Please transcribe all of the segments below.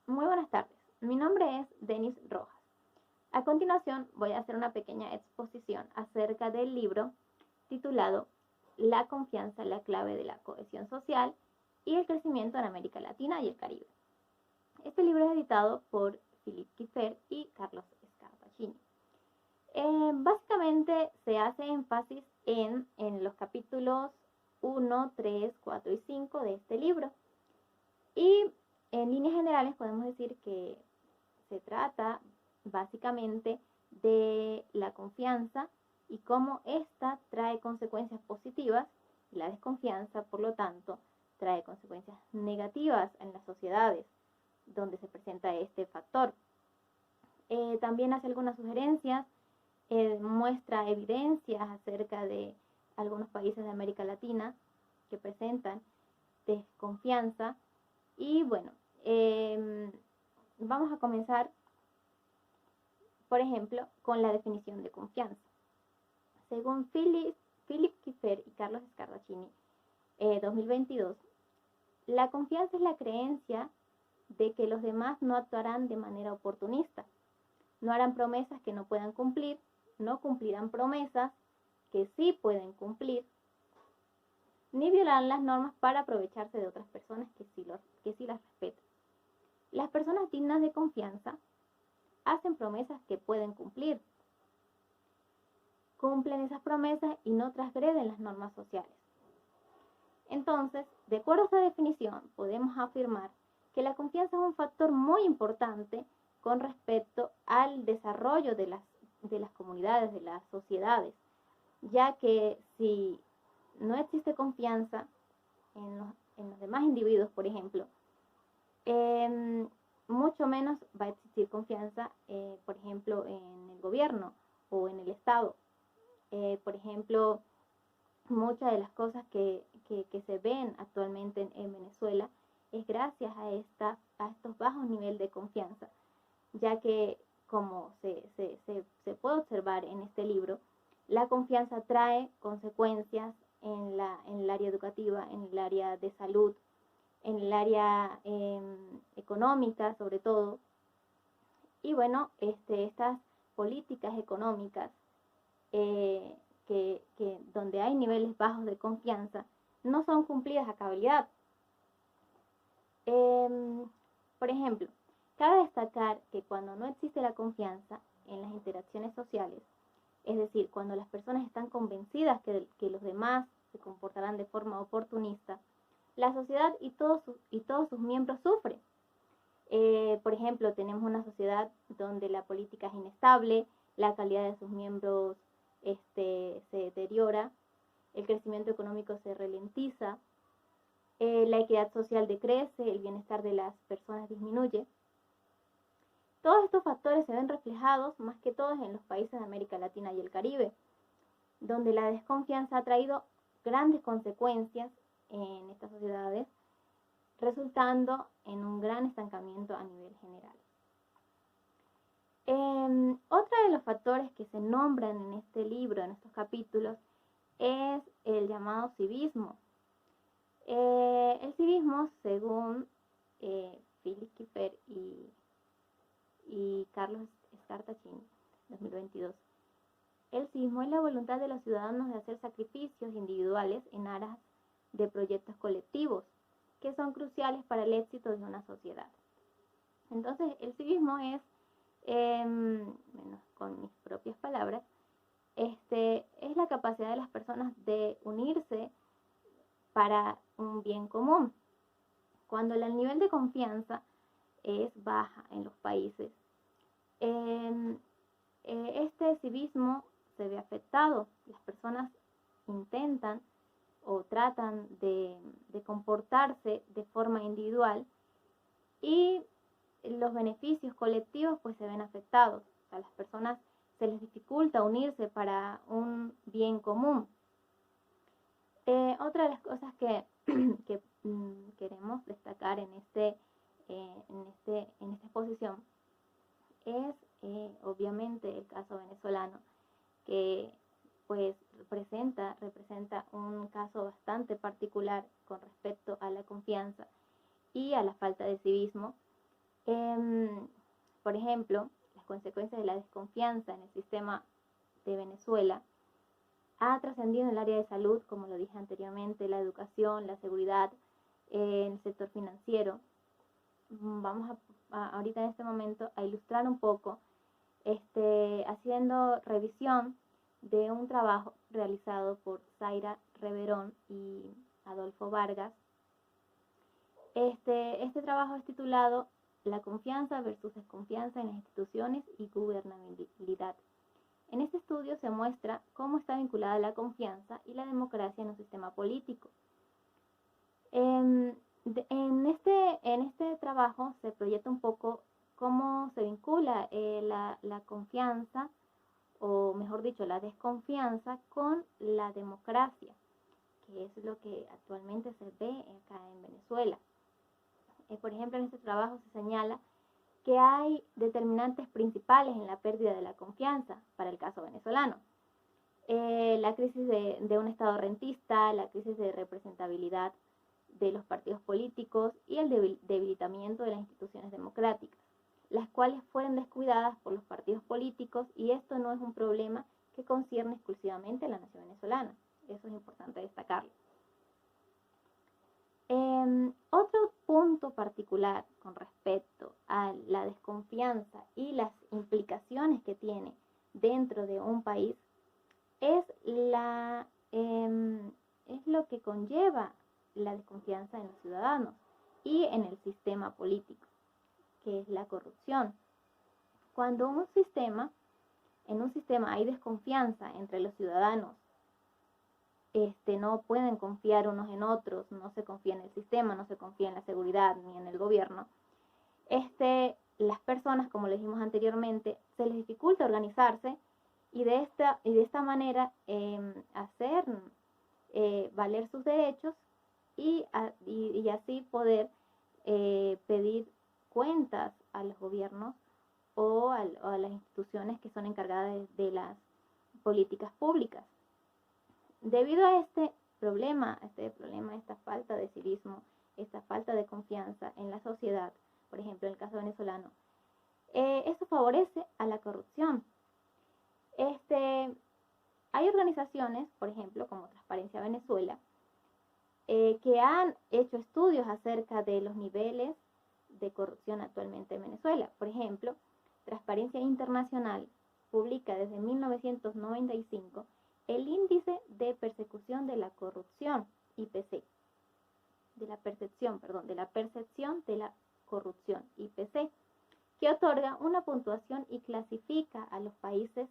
Muy buenas tardes, mi nombre es Denis Rojas. A continuación voy a hacer una pequeña exposición acerca del libro titulado La confianza, la clave de la cohesión social y el crecimiento en América Latina y el Caribe. Este libro es editado por Philip Kiefer y Carlos Scarpacini. Básicamente se hace énfasis en los capítulos 1, 3, 4 y 5 de este libro. Y en líneas generales podemos decir que se trata básicamente de la confianza y cómo ésta trae consecuencias positivas y la desconfianza, por lo tanto, trae consecuencias negativas en las sociedades donde se presenta este factor. También hace algunas sugerencias, muestra evidencias acerca de algunos países de América Latina que presentan desconfianza. Y bueno, vamos a comenzar, por ejemplo, con la definición de confianza. Según Philip Kiefer y Carlos Scarpacini, 2022, la confianza es la creencia de que los demás no actuarán de manera oportunista, no harán promesas que no puedan cumplir, no cumplirán promesas que sí pueden cumplir, ni violarán las normas para aprovecharse de otras personas que sí las respetan. Las personas dignas de confianza hacen promesas que pueden cumplir, cumplen esas promesas y no transgreden las normas sociales. Entonces, de acuerdo a esta definición, podemos afirmar que la confianza es un factor muy importante con respecto al desarrollo de las comunidades, de las sociedades, ya que si no existe confianza en los demás individuos, por ejemplo, mucho menos va a existir confianza, por ejemplo, en el gobierno o en el Estado. Por ejemplo, muchas de las cosas que se ven actualmente en Venezuela es gracias a estos bajos niveles de confianza, ya que, como se puede observar en este libro, la confianza trae consecuencias en el área educativa, en el área de salud, en el área económica sobre todo. Y bueno, estas políticas económicas que donde hay niveles bajos de confianza no son cumplidas a cabalidad. Por ejemplo, cabe destacar que cuando no existe la confianza en las interacciones sociales, es decir, cuando las personas están convencidas que los demás se comportarán de forma oportunista, la sociedad y todos sus miembros sufren. Por ejemplo, tenemos una sociedad donde la política es inestable, la calidad de sus miembros se deteriora, el crecimiento económico se ralentiza, la equidad social decrece, el bienestar de las personas disminuye. Todos estos factores se ven reflejados más que todos en los países de América Latina y el Caribe, donde la desconfianza ha traído grandes consecuencias en estas sociedades, resultando en un gran estancamiento a nivel general. Otro de los factores que se nombran en este libro, en estos capítulos, es el llamado civismo. El civismo, según Philip Kiefer y Carlos Scarpacini, 2022, el civismo es la voluntad de los ciudadanos de hacer sacrificios individuales en aras de proyectos colectivos que son cruciales para el éxito de una sociedad. Entonces, el civismo es, con mis propias palabras, es la capacidad de las personas de unirse para un bien común. Cuando el nivel de confianza es baja en los países, este civismo se ve afectado. Las personas intentan o tratan de comportarse de forma individual y los beneficios colectivos pues se ven afectados. A las personas se les dificulta unirse para un bien común. Otra de las cosas que queremos destacar en esta exposición es obviamente el caso venezolano, que pues representa un caso bastante particular con respecto a la confianza y a la falta de civismo, Por ejemplo, las consecuencias de la desconfianza en el sistema de Venezuela ha trascendido en el área de salud, como lo dije anteriormente, la educación, la seguridad, en el sector financiero. Vamos ahorita en este momento a ilustrar un poco, haciendo revisión de un trabajo realizado por Zaira Reverón y Adolfo Vargas. Este trabajo es titulado La confianza versus desconfianza en las instituciones y gubernabilidad. En este estudio se muestra cómo está vinculada la confianza y la democracia en un sistema político. En este trabajo se proyecta un poco cómo se vincula la confianza, o mejor dicho, la desconfianza con la democracia, que es lo que actualmente se ve acá en Venezuela. Por ejemplo, en este trabajo se señala que hay determinantes principales en la pérdida de la confianza para el caso venezolano. La crisis de un Estado rentista, la crisis de representabilidad de los partidos políticos y el debilitamiento de las instituciones democráticas, las cuales fueron descuidadas por los partidos políticos, y esto no es un problema que concierne exclusivamente a la nación venezolana. Eso es importante destacarlo. Otro punto particular con respecto a la desconfianza y las implicaciones que tiene dentro de un país es lo que conlleva la desconfianza en los ciudadanos y en el sistema político, que es la corrupción. Cuando en un sistema hay desconfianza entre los ciudadanos, no pueden confiar unos en otros, no se confía en el sistema, no se confía en la seguridad ni en el gobierno, las personas, como le dijimos anteriormente, se les dificulta organizarse y de esta manera hacer valer sus derechos y así poder pedir cuentas a los gobiernos o a las instituciones que son encargadas de las políticas públicas. Debido a este problema, esta falta de civismo, esta falta de confianza en la sociedad, por ejemplo, en el caso venezolano, eso favorece a la corrupción. Hay organizaciones, por ejemplo, como Transparencia Venezuela, que han hecho estudios acerca de los niveles de corrupción actualmente en Venezuela. Por ejemplo, Transparencia Internacional publica desde 1995 el Índice de Persecución de la Corrupción, IPC, de la percepción de la corrupción, IPC, que otorga una puntuación y clasifica a los países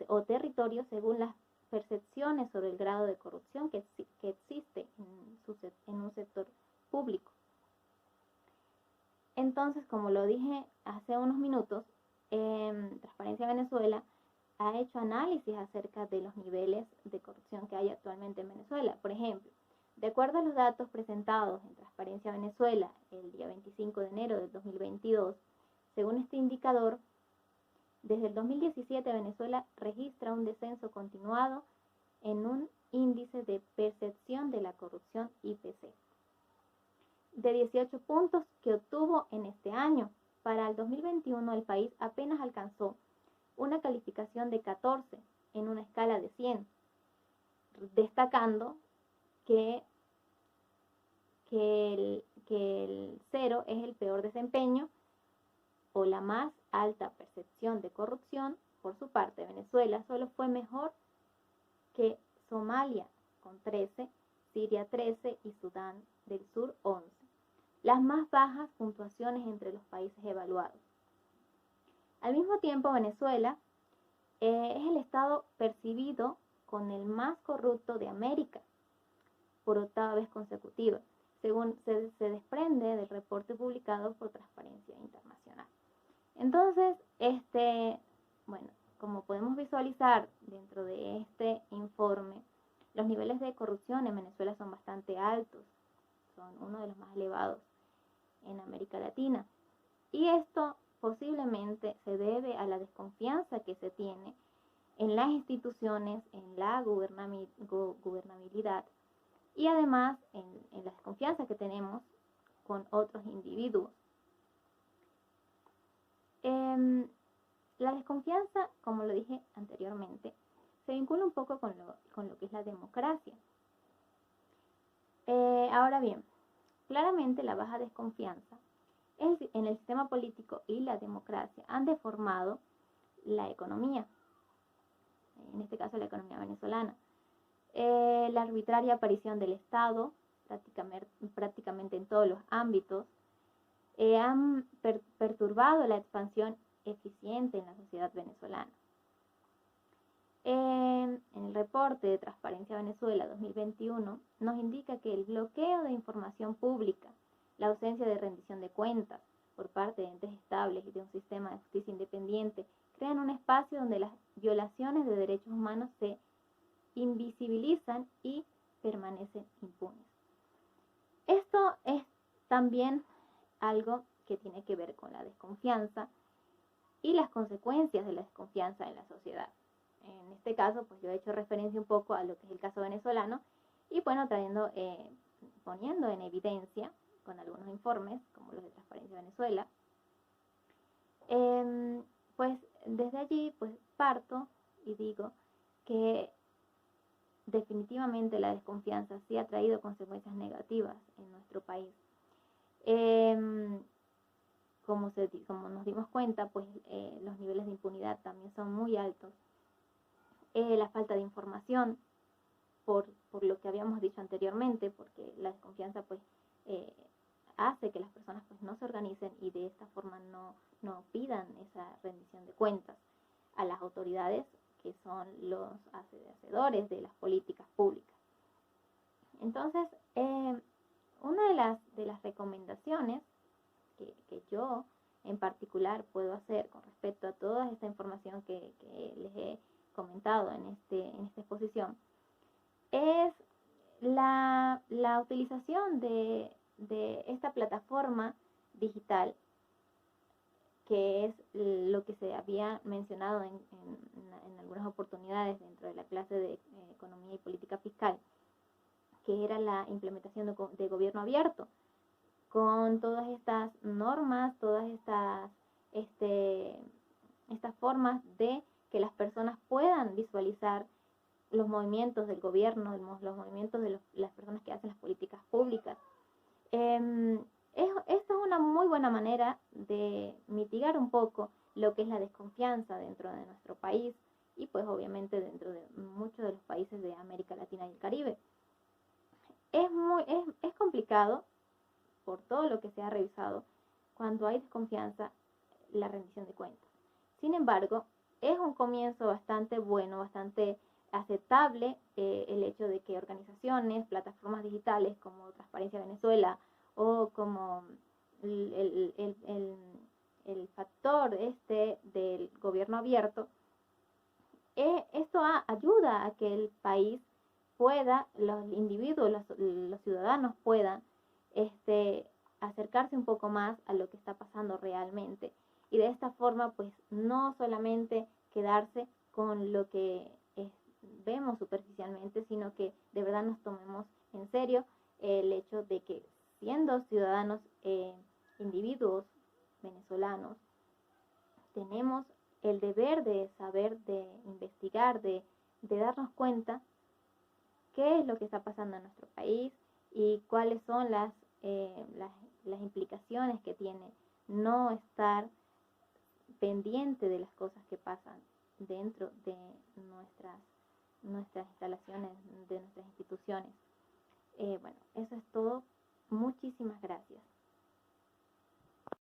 o territorios según las percepciones sobre el grado de corrupción que existe en un sector público. Entonces, como lo dije hace unos minutos, Transparencia Venezuela ha hecho análisis acerca de los niveles de corrupción que hay actualmente en Venezuela. Por ejemplo, de acuerdo a los datos presentados en Transparencia Venezuela el día 25 de enero del 2022, según este indicador, desde el 2017 Venezuela registra un descenso continuado en un índice de percepción de la corrupción, IPC, de 18 puntos que obtuvo en este año. Para el 2021 el país apenas alcanzó una calificación de 14 en una escala de 100, destacando que el 0 es el peor desempeño o la más alta percepción de corrupción. Por su parte, Venezuela solo fue mejor que Somalia con 13, Siria 13 y Sudán del Sur 11, las más bajas puntuaciones entre los países evaluados. Al mismo tiempo, Venezuela es el estado percibido con el más corrupto de América por octava vez consecutiva, según se desprende del reporte publicado por Transparencia Internacional. Entonces, bueno, como podemos visualizar dentro de este informe, los niveles de corrupción en Venezuela son bastante altos, son uno de los más elevados en América Latina. Y esto posiblemente se debe a la desconfianza que se tiene en las instituciones, en la gubernabilidad y además en la desconfianza que tenemos con otros individuos. La desconfianza, como lo dije anteriormente, se vincula un poco con lo que es la democracia. Ahora bien, claramente la baja desconfianza en el sistema político y la democracia han deformado la economía, en este caso la economía venezolana. La arbitraria aparición del Estado, prácticamente en todos los ámbitos, han perturbado la expansión eficiente en la sociedad venezolana. En el reporte de Transparencia Venezuela 2021 nos indica que el bloqueo de información pública, la ausencia de rendición de cuentas por parte de entes estables y de un sistema de justicia independiente crean un espacio donde las violaciones de derechos humanos se invisibilizan y permanecen impunes. Esto es también algo que tiene que ver con la desconfianza y las consecuencias de la desconfianza en la sociedad. En este caso, pues yo he hecho referencia un poco a lo que es el caso venezolano y bueno, poniendo en evidencia con algunos informes, como los de Transparencia Venezuela, pues desde allí pues parto y digo que definitivamente la desconfianza sí ha traído consecuencias negativas en nuestro país. Como nos dimos cuenta, pues los niveles de impunidad también son muy altos. La falta de información, por lo que habíamos dicho anteriormente, porque la desconfianza pues hace que las personas pues no se organicen y de esta forma no pidan esa rendición de cuentas a las autoridades que son los hacedores de las políticas públicas. Entonces, una de las recomendaciones que yo en particular puedo hacer con respecto a toda esta información que les he comentado en esta exposición es la utilización de esta plataforma digital, que es lo que se había mencionado en algunas oportunidades dentro de la clase de Economía y Política Fiscal, que era la implementación de gobierno abierto, con todas estas normas, todas estas formas de que las personas puedan visualizar los movimientos del gobierno, los movimientos de las personas que hacen las políticas públicas. Esta es una muy buena manera de mitigar un poco lo que es la desconfianza dentro de nuestro país y pues obviamente dentro de muchos de los países de América Latina y el Caribe. Es complicado por todo lo que se ha revisado cuando hay desconfianza la rendición de cuentas. Sin embargo, es un comienzo bastante bueno, bastante aceptable el hecho de que organizaciones, plataformas digitales como Transparencia Venezuela o como el factor del gobierno abierto, esto ayuda a que el país pueda, los individuos, los ciudadanos puedan acercarse un poco más a lo que está pasando realmente y de esta forma pues no solamente quedarse con lo que vemos superficialmente, sino que de verdad nos tomemos en serio el hecho de que siendo ciudadanos, individuos venezolanos, tenemos el deber de saber, de investigar, de darnos cuenta qué es lo que está pasando en nuestro país y cuáles son las implicaciones que tiene no estar pendiente de las cosas que pasan dentro de nuestras instalaciones, de nuestras instituciones. Bueno, eso es todo. Muchísimas gracias.